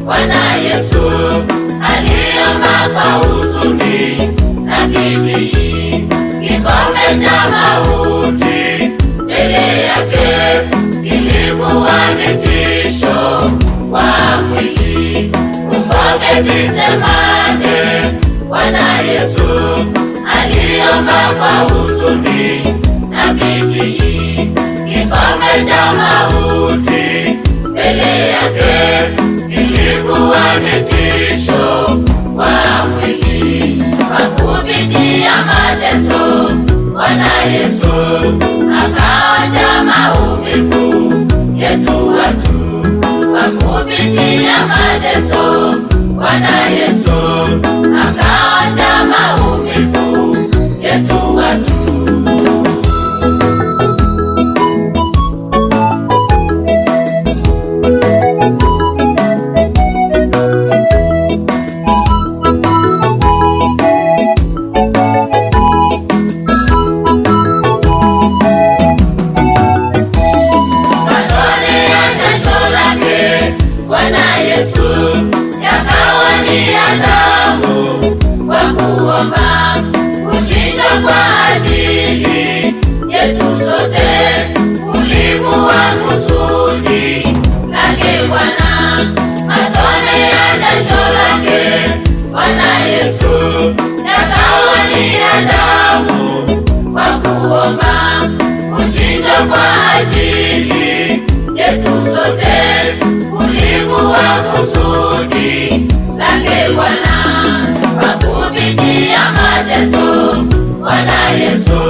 Bwana Yesu aliomba kwa huzuni na bidii, kikombe cha mauti mbele yake kilikuwa ni tisho kwa mwili. Uko Getsemane, Bwana Yesu aliomba kwa huzuni na bidii, kikombe cha mauti mbele yake kilikuwa ni tisho kwa mwili. Kwa kupitia mateso, Bwana Yesu akaonja maumivu yetu watu. Kwa kupitia mateso, Bwana Yesu akaonja maumivu yetu watu. Bwana Yesu yakawa ni damu kwa kuomba kuchinjwa kwa ajili yetu sote. Ulikuwa kusudi lake Bwana, matone ya jasho lake Bwana Yesu yakawa ni damu kwa kuomba kuchinjwa kwa ajili yetu sote. Ulikuwa kusudi lake Bwana. Kwa kupitia mateso, Bwana Yesu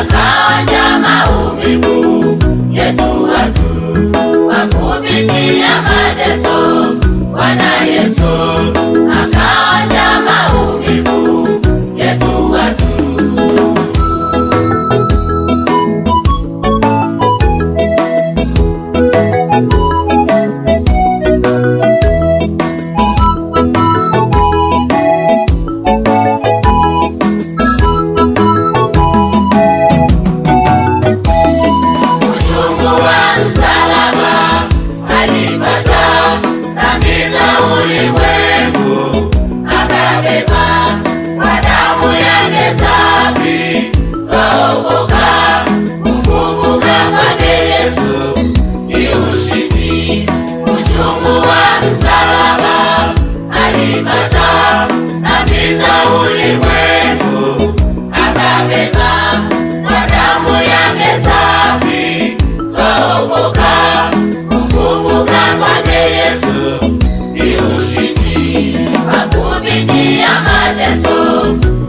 akaonja maumivu yetu watu. Kwa kupitia mateso, Bwana Yesu akaonja maumivu yetu watu.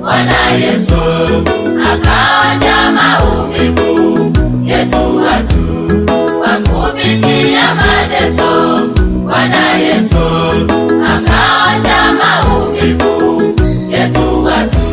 Bwana Yesu akaonja maumivu yetu watu. Kwa kupitia mateso, Bwana Yesu akaonja maumivu yetu watu.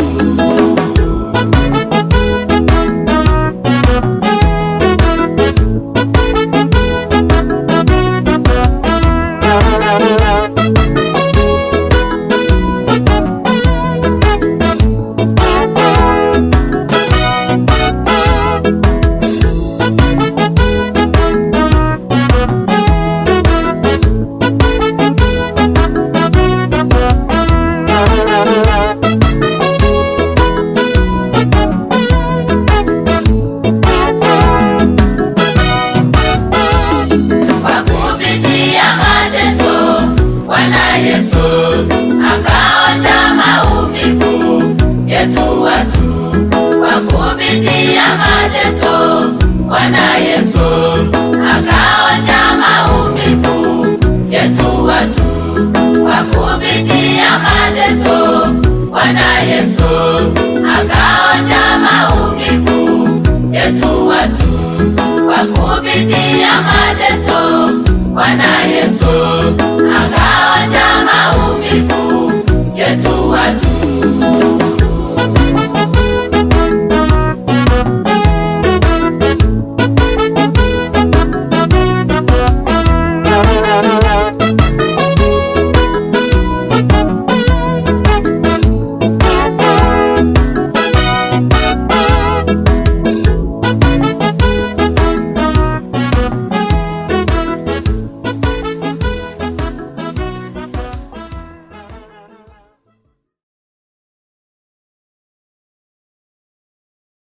Yesu akaonja maumivu yetu watu. Kwa kupitia mateso, Bwana Yesu akaonja maumivu yetu watu. Kwa kupitia mateso, Bwana Yesu akaonja maumivu yetu watu. Kwa kupitia mateso, Bwana Yesu akaonja maumivu yetu watu.